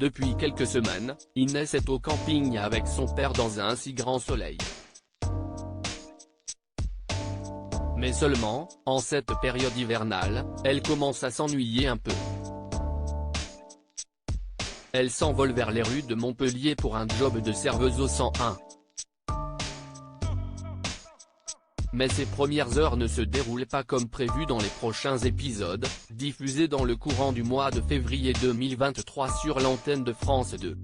Depuis quelques semaines, Inès est au camping avec son père dans un si grand soleil. Mais seulement, en cette période hivernale, elle commence à s'ennuyer un peu. Elle s'envole vers les rues de Montpellier pour un job de serveuse au 101. Mais ses premières heures ne se déroulent pas comme prévu dans les prochains épisodes, diffusés dans le courant du mois de février 2023 sur l'antenne de France 2.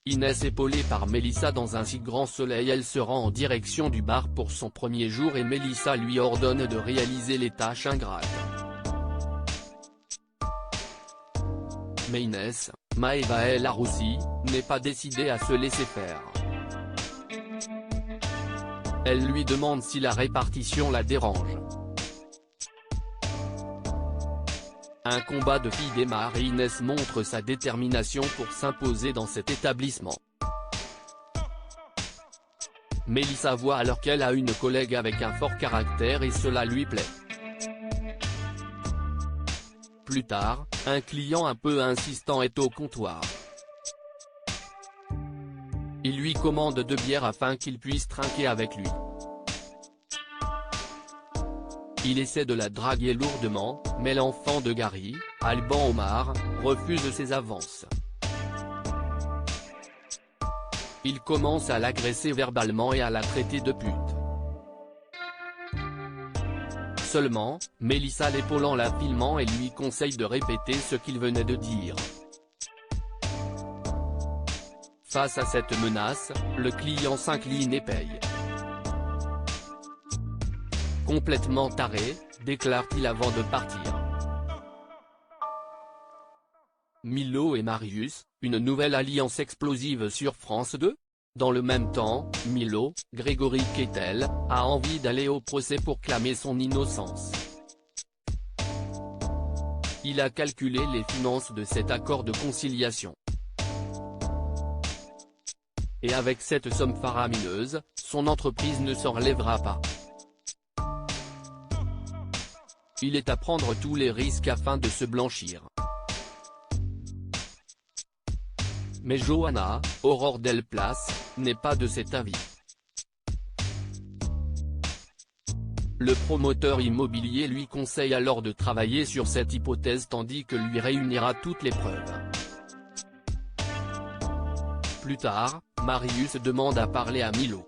Inès épaulée par Mélissa dans un si grand soleil, elle se rend en direction du bar pour son premier jour et Mélissa lui ordonne de réaliser les tâches ingrates. Mais Inès, Maëva El Aroussi, n'est pas décidée à se laisser faire. Elle lui demande si la répartition la dérange. Un combat de filles démarre et Inès montre sa détermination pour s'imposer dans cet établissement. Mélissa voit alors qu'elle a une collègue avec un fort caractère et cela lui plaît. Plus tard, un client un peu insistant est au comptoir. Il lui commande 2 bières afin qu'il puisse trinquer avec lui. Il essaie de la draguer lourdement, mais l'enfant de Gary, Alban Omar, refuse ses avances. Il commence à l'agresser verbalement et à la traiter de pute. Seulement, Mélissa l'épaule en la filmant et lui conseille de répéter ce qu'il venait de dire. Face à cette menace, le client s'incline et paye. Complètement taré, déclare-t-il avant de partir. Milo et Marius, une nouvelle alliance explosive sur France 2 ? Dans le même temps, Milo, Grégory Kettel, a envie d'aller au procès pour clamer son innocence. Il a calculé les finances de cet accord de conciliation. Et avec cette somme faramineuse, son entreprise ne s'en relèvera pas. Il est à prendre tous les risques afin de se blanchir. Mais Johanna, Aurore Delplace, n'est pas de cet avis. Le promoteur immobilier lui conseille alors de travailler sur cette hypothèse tandis que lui réunira toutes les preuves. Plus tard, Marius demande à parler à Milo.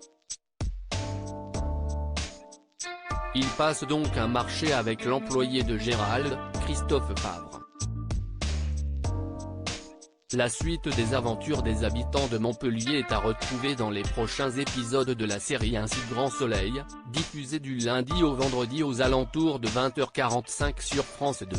Il passe donc un marché avec l'employé de Gérald, Christophe Favre. La suite des aventures des habitants de Montpellier est à retrouver dans les prochains épisodes de la série Un si grand soleil, diffusée du lundi au vendredi aux alentours de 20h45 sur France 2.